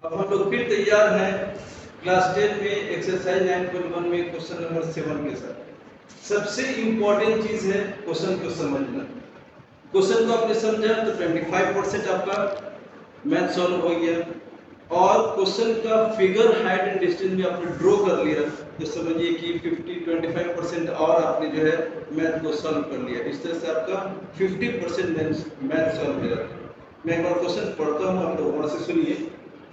अब हम लोग फिर तैयार हैं क्लास 10 में एक्सरसाइज 9.1 में क्वेश्चन नंबर 7 के साथ। सबसे इम्पोर्टेंट चीज है क्वेश्चन को समझना। क्वेश्चन को आपने समझा तो 25% आपका मैथ सॉल्व हो गया, और क्वेश्चन का फिगर हाइट एंड डिस्टेंस भी आपने ड्रॉ कर लिया तो समझिए कि 25% और आपने जो है मैथ को सॉल्व कर लिया। इस तरह से आपका 50% मैथ सॉल्व हो जाता है। मैं एक बार क्वेश्चन पढ़ता हूँ, आप लोग वहां से सुनिए।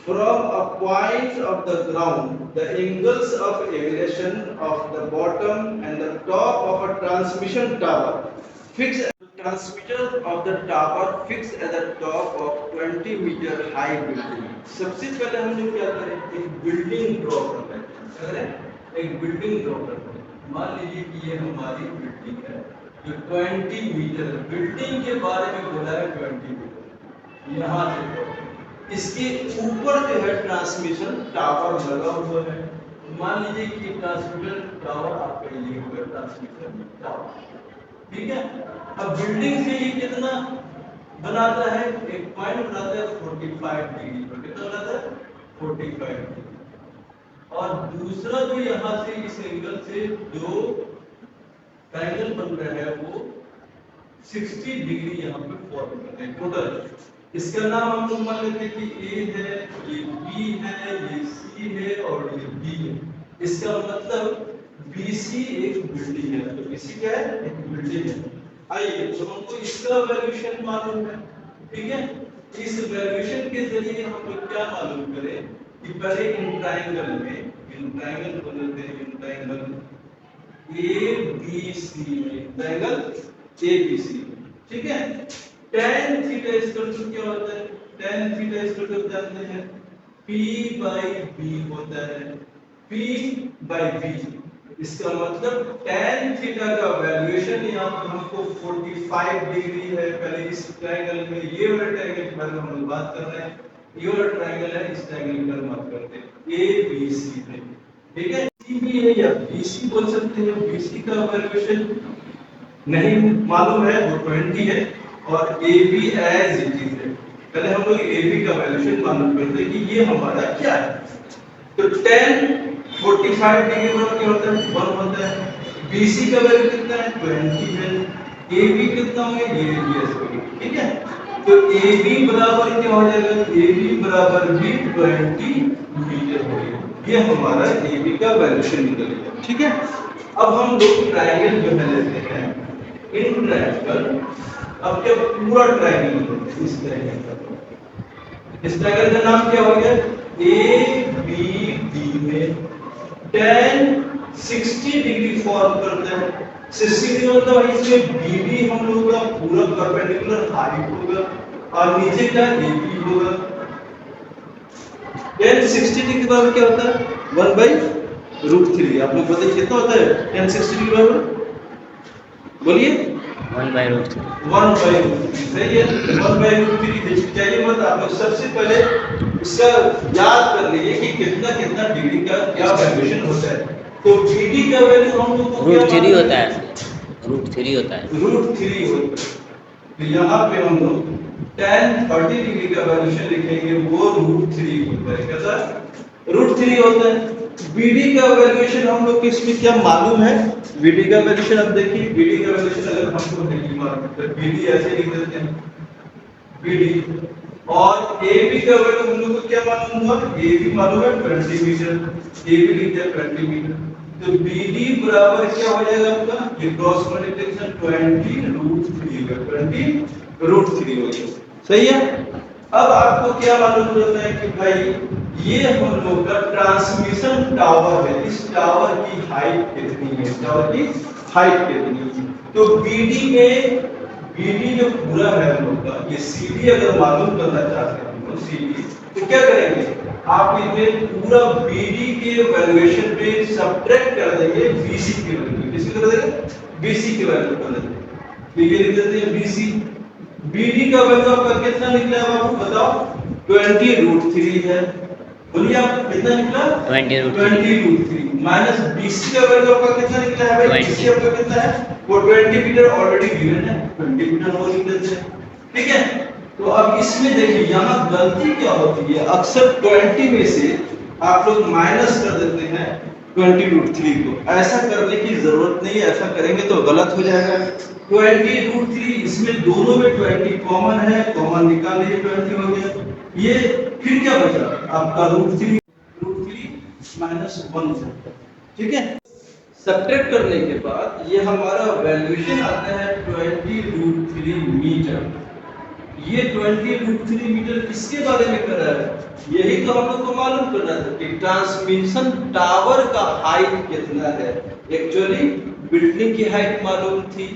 From a point of the ground, the angles of elevation of the bottom and the top of a transmission tower fixed. Transmitter of the tower fixed at the top of 20-meter high building. सबसे पहले हम लोग क्या करें, एक building draw करते हैं। एक बिल्डिंग ड्रॉ करते हैं। मान लीजिए कि ये हमारी बिल्डिंग है जो 20 मीटर है। बिल्डिंग के बारे में बोला है 20 मीटर। यहाँ से इसके ऊपर जो है ट्रांसमिशन टावर लगा हुआ है। मान लीजिए कि ट्रांसमिशन टावर आपका ये होगा ट्रांसमिशन टावर, ठीक है। अब बिल्डिंग से ये कितना बनाता है, एक पॉइंट बनाता है 45 डिग्री पर। कितना बनाता है 45 डिग्री। और दूसरा जो यहाँ से इस एंगल से जो ट्रायंगल बन रहा है वो 60 डिग्री यहाँ पे फॉर्म करते हैं टोटल। इसका नाम हम लोग मान लेते हैं कि ए है, ये बी है, ये सी है और ये डी है। इसका मतलब बीसी एक बिल्डिंग है। तो बीसी क्या है, एक बिल्डिंग है। आइए तो हमको इसका वैल्यूएशन मालूम है, ठीक है। इस वैल्यूएशन के जरिए हम लोग क्या मालूम करें कि पहले इन ट्रायंगल में, इन ट्रायंगल को लेते हैं, in triangle A B C में, ट्रायंगल ए बी सी, ठीक है। tan थीटा इक्वल टू क्या होता है, tan थीटा इक्वल टू जानते हैं p by b होता है, p by b। इसका मतलब tan थीटा का वैल्यूएशन यहाँ पर हमको 45 डिग्री है। पहले इस ट्रायंगल में, ये वाला ट्रायंगल के बारे में हम लोग बात कर रहे हैं। ये वाला ट्रायंगल है, इस ट्रायंगल के बारे में बात करते हैं a b c में, ठीक है। c भी है या bc बोल सकते हैं। bc का वैल्यूएशन नहीं मालूम है, वो 20 है, और AB एज इट इज है। पहले हम लोग AB का वैल्यूएशन मालूम करते हैं कि ये हमारा क्या है। तो tan 45 डिग्री पर क्या होता है 1 होता है। BC का वैल्यू कितना है 20 है। AB कितना होगा ये रेडियस होगी, ठीक है। तो AB बराबर क्या हो जाएगा, AB बराबर भी 20 मीटर होगा। ये हमारा AB का वैल्यूएशन निकल गया, ठीक है। अब हम लोग ट्रायंगल जो है लेते हैं, इन ट्रायंगल, अब जब पूरा ट्रायंगल इस ट्रायंगल का, इस ट्रायंगल का नाम क्या हो गया ए बी डी में tan 60 डिग्री फॉर्म करता है। 60 डिग्री मतलब इसमें बीडी हम लोग का पूरा परपेंडिकुलर हाइट होगा और नीचे का एबी होगा। tan 60 डिग्री बराबर क्या होता है 1/√3। आप लोग बताइए कितना होता है tan 60 डिग्री बराबर, बोलिए 1/√3। 1/√3 सही है। 1/√3 चाहिए मत, आप लोग सबसे पहले इसका याद कर लीजिए कि कितना कितना डिग्री का क्या वैल्यूएशन होता है। तो बीडी का वैल्यू हम लोग को क्या √3 होता है, √3 होता है, √3 होता है। तो यहाँ पे हम लोग tan 30 डिग्री का वैल्यूएशन लिखेंगे, वो √3 होता है। कैसा √3 होता है। बीडी का वैल्यूएशन हम लोग को इसमें क्या मालूम है, बीडी का वैल्यूएशन अब देखिए। बीडी का वैल्यूएशन अगर हमको नहीं मालूम तो बीडी ऐसे लिख देते हैं बीडी। और एबी का वैल्यू हम लोग को क्या मालूम हुआ, एबी मालूम है 20 मीटर, एबी लिख दिया 20 मीटर। तो बीडी बराबर क्या हो जाएगा आपका, ये क्रॉस मल्टीप्लिकेशन 20√3 का 20√3 हो गया, सही है। अब आपको क्या मालूम होता है कि भाई ये हम लोग का ट्रांसमिशन टावर है, इस टावर की हाइट कितनी है, टावर की हाइट कितनी है। तो बीडी में, बीडी जो पूरा है हम लोग का, ये सीडी अगर मालूम करना चाहते हैं हम लोग सीडी, तो क्या करेंगे, आप इसमें पूरा बीडी के वैल्यूएशन पे सब्ट्रैक्ट कर देंगे बीसी की वैल्यू। किसकी कर देंगे, बीसी की वैल्यू कर देंगे। तो ये लिख देते हैं बीसी। बीडी का वैल्यू आपका कितना निकला है आपको बताओ, 20√3 है। बोलिए आप कितना निकला 20√3 माइनस बीसी का वैल्यू आपका कितना निकला है भाई, बीसी आपका कितना है वो 20 मीटर ऑलरेडी गिवन है, 20 मीटर वो लिख देते हैं, ठीक है। तो अब इसमें देखिए यहाँ गलती क्या होती है, अक्सर 20 में से आप लोग माइनस कर देते हैं 20√3 को। ऐसा करने की जरूरत नहीं है, ऐसा करेंगे तो गलत हो जाएगा। 20√3 इसमें दोनों में 20 कॉमन है, कॉमन निकाल लीजिए, 20 हो गया। ये फिर क्या बचा आपका √3 माइनस 1, ठीक है। सब्ट्रैक्ट करने के बाद ये हमारा वैल्यूएशन आता है 20√3 मीटर। ये 20√3 मीटर किसके बारे में कर रहा है? यही तो हम लोग को मालूम करना था कि ट्रांसमिशन टावर का हाइट कितना है। एक्चुअली बिल्डिंग की हाइट मालूम थी,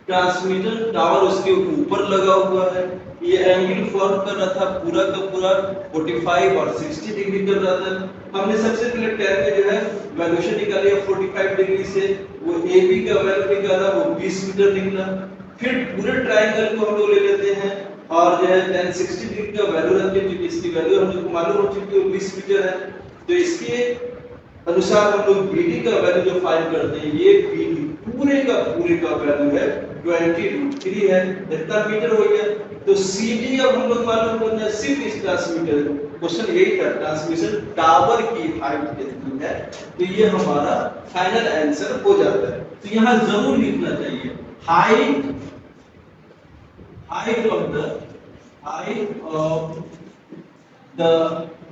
ट्रांसमिशन टावर उसके ऊपर लगा हुआ है, ये एंगल फॉर्म कर रहा था पूरा का पूरा 45 और 60 डिग्री कर रहा था। हमने सबसे पहले टैन में जो है वैल्यूएशन निकाली 45 डिग्री से, वो AB का वैल्यू निकाला, वो 20 मीटर निकला। फिर पूरे ट्रायंगल को हम लोग ले लेते हैं और जो है tan 60 डिग्री का वैल्यू रखते हैं, क्योंकि इसकी वैल्यू हम लोग को मालूम हो चुकी है 20 मीटर है। तो इसके अनुसार हम लोग BD का वैल्यू जो फाइंड करते हैं, ये BD पूरे का वैल्यू है 20√3 है, इतना मीटर हो गया। तो CD अब हम लोग मालूम करना है सिर्फ इस ट्रांसमीटर। क्वेश्चन यही था, ट्रांसमिशन टावर की हाइट कितनी है, तो ये हमारा फाइनल आंसर हो जाता है। तो यहाँ जरूर लिखना चाहिए height of the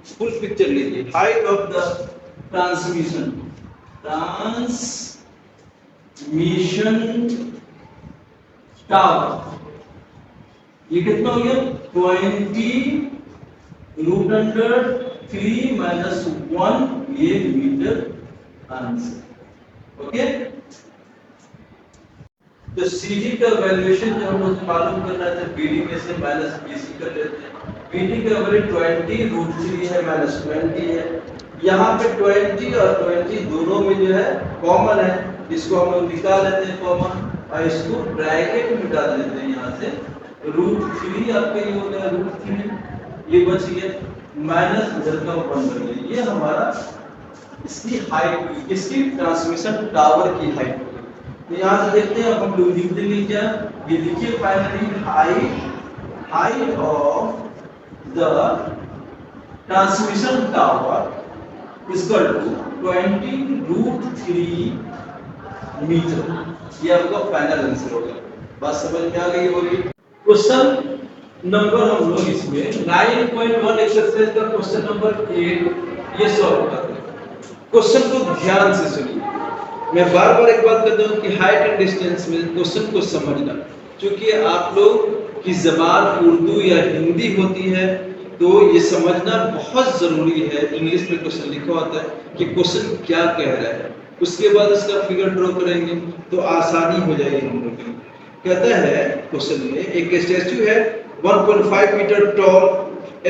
full picture लीजिए, height of the transmission tower, ये कितना हो गया 20√3 माइनस 1, ये मीटर आंसर। ओके, तो CD का वैल्यूएशन जो हम लोग मालूम करना है BD में से माइनस BC कर लेते हैं। BD का वैल्यू 20√3 है माइनस 20 है। यहाँ पे 20 और 20 दोनों में जो है कॉमन है, इसको हम लोग निकाल लेते हैं कॉमन और इसको ब्रैकेट में डाल देते हैं। यहाँ से √3 आपका ये हो गया √3, ये बच गया माइनस इधर का 1 बन गया। ये हमारा इसकी हाइट, इसकी ट्रांसमिशन टावर की हाइट। तो यहाँ से देखते हैं, अब हम लोग लिख देंगे क्या, ये लिखिए finally height of the transmission tower equal to 20√3 metre. ये आपका फाइनल आंसर होगा। बात समझ में आ गई होगी। क्वेश्चन नंबर हम लोग इसमें 9.1 एक्सरसाइज का क्वेश्चन नंबर 8 ये सॉल्व करते हैं। क्वेश्चन को ध्यान से सुनिए। मैं बार बार एक बात कहता हूँ कि हाइट एंड डिस्टेंस में क्वेश्चन को समझना, क्योंकि आप लोग की जबान उर्दू या हिंदी होती है तो ये समझना बहुत जरूरी है। इंग्लिश में क्वेश्चन लिखा होता है कि क्वेश्चन क्या कह रहा है, उसके बाद इसका फिगर ड्रॉ करेंगे तो आसानी हो जाएगी हम लोग की। कहता है क्वेश्चन में, एक स्टैचू है 1.5 metre tall,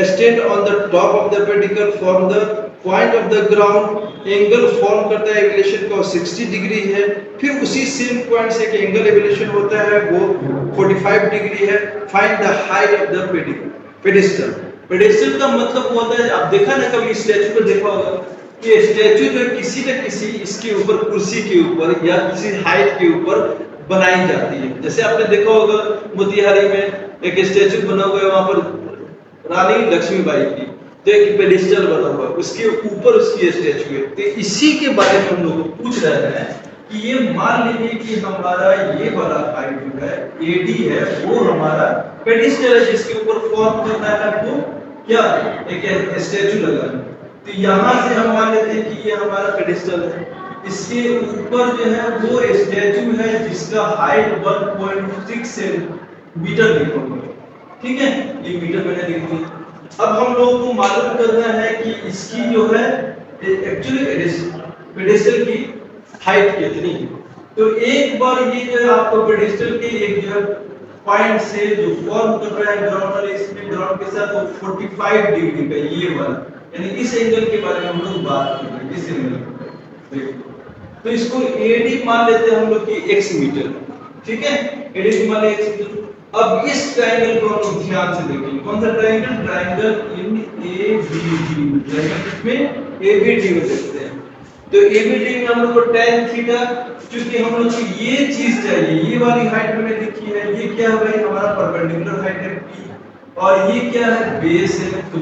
stand on the top of the pedicle from the point of the ground, angle form करता है एलिवेशन का 60 डिग्री है। फिर उसी सेम पॉइंट से एक एंगल एलिवेशन होता है वो 45 डिग्री है। Find the height of the pedestal. Pedestal का मतलब होता है, आप देखा ना कभी स्टैचू को देखा होगा कि स्टैचू जो किसी न किसी इसके ऊपर, कुर्सी के ऊपर या किसी हाइट के ऊपर बनाई जाती है। जैसे आपने देखा होगा मोतिहारी में एक स्टैचू बना हुआ है, वहां पर रानी लक्ष्मीबाई की, तो एक पेडिस्टल बना हुआ है, उसके ऊपर उसकी स्टैचू है। तो इसी के बारे में हम लोग पूछ रहे हैं कि ये मान लीजिए कि हमारा ये वाला हाइट जो है AD है, वो हमारा पेडिस्टल है जिसके ऊपर फॉर्म होता है वो क्या, एक स्टैचू लगा है। तो यहाँ से हम मान लेते हैं कि ये हमारा पेडिस्टल है, इसके ऊपर जो है वो स्टैचू है जिसका हाइट 1.6 मीटर लिखा हुआ है। ठीक है, ये मीटर मैंने लिख दिया। अब हम लोगों को मालूम करना है कि इसकी जो है एक्चुअली पेडिस्टल की हाइट कितनी है। तो एक बार ये जो है आपको पेडिस्टल के एक जो है पॉइंट से जो फॉर्म कर रहा है ग्राउंड वाले, इसमें ग्राउंड के साथ वो 45 डिग्री का ये वाला, यानी इस एंगल के बारे में हम लोग बात कर रहे हैं, इस एंगल। तो इसको AD मान लेते हैं हम लोग की x मीटर। ठीक है, AD मान ले x मीटर। अब इस ट्रायंगल को हम लोग ध्यान से देखेंगे। कौन सा triangle? Triangle in ABD, triangle में ABD में देखते हैं। तो ABD में हम लोग को tan थीटा, क्योंकि हम लोग को ये चीज चाहिए, ये वाली हाइट मैंने लिखी है, ये क्या है भाई, हमारा परपेंडिकुलर हाइट है P, और ये क्या है, बेस है। तो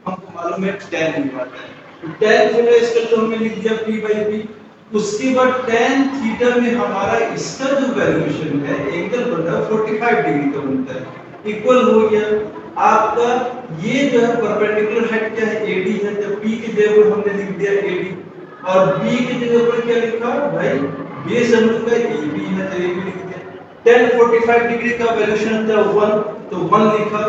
हमको मालूम है tan भी आता है, तो tan थीटा इसका तो हमने लिख दिया p by p। उसके बाद tan थीटा में हमारा इसका जो वैल्यूएशन है एंगल बनता है 45 डिग्री का बनता है, इक्वल हो गया आपका ये जो है परपेंडिकुलर हाइट क्या है AD है, तो p की जगह पर हमने लिख दिया AD और b की जगह पर क्या लिखा भाई, बेस हम लोग का AB है तो AB लिख दिया। tan 45 डिग्री का वैल्यूएशन होता है 1, तो 1 लिखा।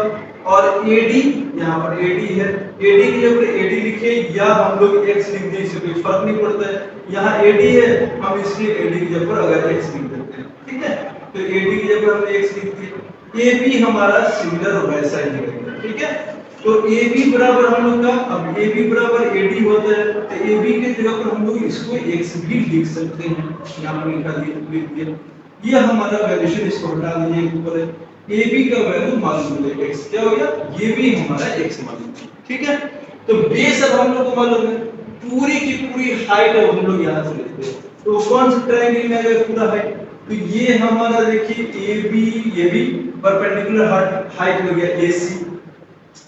और AD यहाँ पर AD है, AD की जगह पर AD लिखे या हम लोग x लिख दें, इससे कोई फर्क नहीं पड़ता है। यहाँ AD है, हम इसलिए AD की जगह पर अगर x लिख देते हैं, ठीक है, तो AD की जगह पर हमने x लिख दिया। AB हमारा सिमिलर वैसा ही है, ठीक है। तो AB बराबर हम लोग का, अब AB बराबर AD होता है, तो AB की जगह पर हम लोग इसको x भी लिख सकते हैं, यहाँ पर लिख दिया। ये हमारा वैल्यूएशन, इसको हटा दीजिए ऊपर है, AB का वैल्यू मालूम है x, क्या हो गया, ये भी हमारा x मालूम है, ठीक है। तो बेस अब हम लोग को मालूम है, पूरी की पूरी हाइट अब हम लोग यहां से लेते हैं, तो कौन सा ट्रायंगल में आएगा पूरा हाइट, तो ये हमारा देखिए AB, ये भी परपेंडिकुलर हाइट हो गया AC।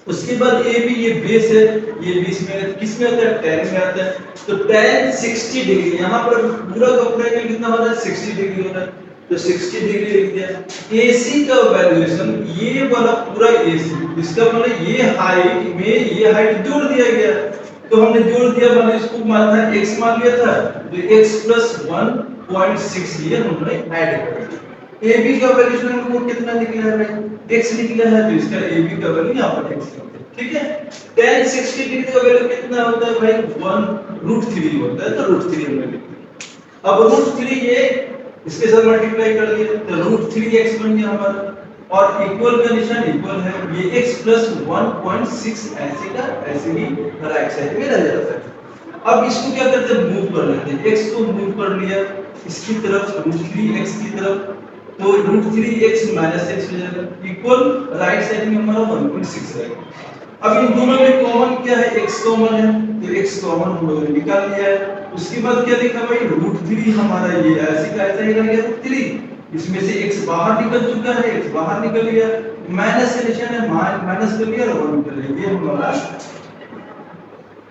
उसके बाद AB ये बेस है, ये बीच में किस में आता है, tan में आता है। तो tan 60 डिग्री, यहाँ पर पूरा का पूरा एंगल कितना होता है, 60 डिग्री होता है, तो 60 डिग्री लिख दिया। AC का वैल्यूएशन ये वाला पूरा AC, इसका मतलब ये हाइट में ये हाइट जोड़ दिया गया, तो हमने जोड़ दिया, मतलब इसको मान था x मान लिया था, तो x + 1.6 ये हमने ऐड कर दिया। AB का वैल्यूएशन हमको कितना निकला है भाई, x निकला है, तो इसका AB का वैल्यू यहां पर x है, ठीक है। tan 60 डिग्री का वैल्यू कितना होता है भाई, 1√3 होता है, तो √3 हमने लिख दिया। अब √3 ये इसके साथ मल्टीप्लाई कर दिया, तो √3x बन गया हमारा, और इक्वल का निशान इक्वल है, ये x + 1.6 ऐसे का ऐसे ही राइट साइड में रह जाता है। अब इसको क्या करते हैं, मूव कर लेते हैं, x को मूव कर लिया इसकी तरफ, √3x की तरफ, तो √3x - x हो जाएगा, इक्वल राइट साइड में हमारा 1.6 रहेगा। अब इन दोनों में कॉमन क्या है, x कॉमन है, तो x कॉमन हम लोगों ने निकाल लिया है। उसके बाद क्या लिखा भाई, √3 हमारा ये ऐसे का ऐसा ही रह गया 3, इसमें से x बाहर निकल चुका है, x बाहर निकल गया, माइनस से निशान है, माइनस कर लिया और 1 निकल गया, ये हमारा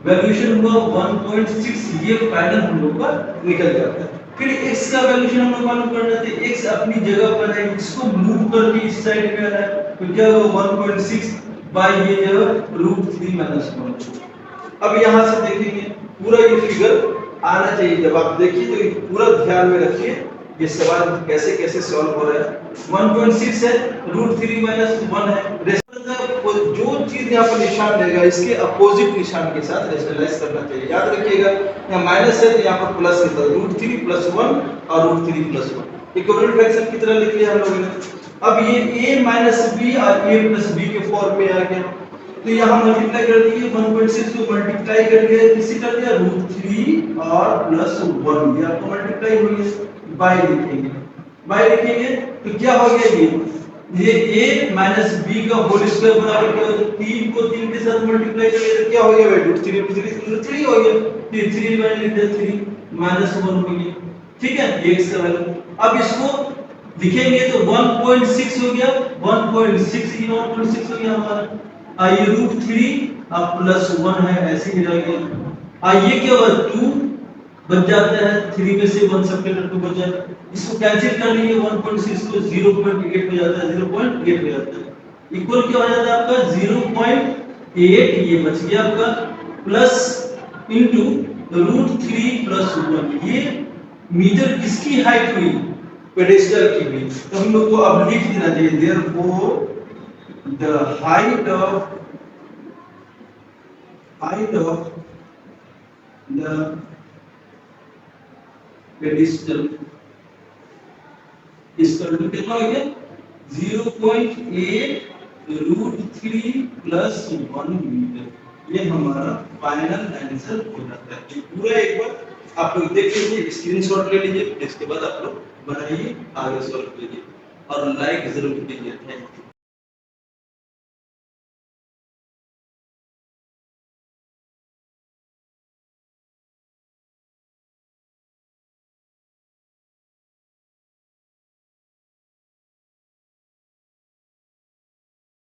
वैल्यूएशन हुआ 1.6, ये फाइनल हम लोग का निकल जाता है। फिर x का वैल्यूएशन हम लोग मालूम कर लेते हैं, x अपनी जगह पर है, इसको मूव करके इस साइड में आ रहा है, तो क्या होगा 1.6 बाय ये √3 - 1। अब यहां से देखेंगे पूरा ये फिगर आना चाहिए, जब आप देखिए तो ये पूरा ध्यान में रखिए, ये सवाल कैसे कैसे सॉल्व हो रहा है। 1.6 है, √3 - 1 है, जो चीज यहाँ पर निशान रहेगा इसके अपोजिट निशान के साथ रेशनलाइज करना चाहिए, याद रखिएगा। यहाँ माइनस है तो यहाँ पर प्लस है, √3 + 1 और √3 + 1 इक्विवेलेंट फ्रैक्शन की तरह लिख लिया हम लोगों ने। अब ये a - b और a + b के फॉर्म में आ गया, तो यहाँ मल्टीप्लाई कर दिए, 1.6 को मल्टीप्लाई कर दिया, किसी कर दिया √3 और +1, ये आपको मल्टीप्लाई हो गया, बाय लिखेंगे, बाय लिखेंगे तो क्या हो गया, ये a - b का होल स्क्वायर बराबर क्या होता है, 3 को 3 के साथ मल्टीप्लाई करेंगे तो क्या हो गया भाई, √3 हो गया, ये 3 मैंने लिख दिया, 3 - 1 हो गया, ठीक है, ये x का वैल्यू। अब इसको लिखेंगे तो 1.6 हो गया, 1.6 ये 1.6 हो गया हमारा, ये √3 अब +1 है, ऐसे ही रह गया। ये क्या हुआ, 2 बच जाता है, 3 में से 1 सबट्रैक्ट 2 बच जाता है, इसको कैंसिल कर लेंगे, 1.6 को 0.8 हो जाता है, 0.8 हो जाता है, इक्वल क्या हो जाता है आपका 0.8, ये बच गया आपका, प्लस इनटू √3 + 1, ये मीटर किसकी हाइट हुई, पेडेस्टल की हुई, तो हम लोग को अब लिख देना चाहिए, therefore the height of the pedestal इसका कितना हो गया, 0.8 √3 + 1 मीटर, ये हमारा फाइनल आंसर हो जाता है। पूरा एक बार आप लोग देख लीजिए, स्क्रीनशॉट ले लीजिए, इसके बाद आप लोग बनाइए, आगे सॉल्व कीजिए और लाइक जरूर कीजिए। Thank you.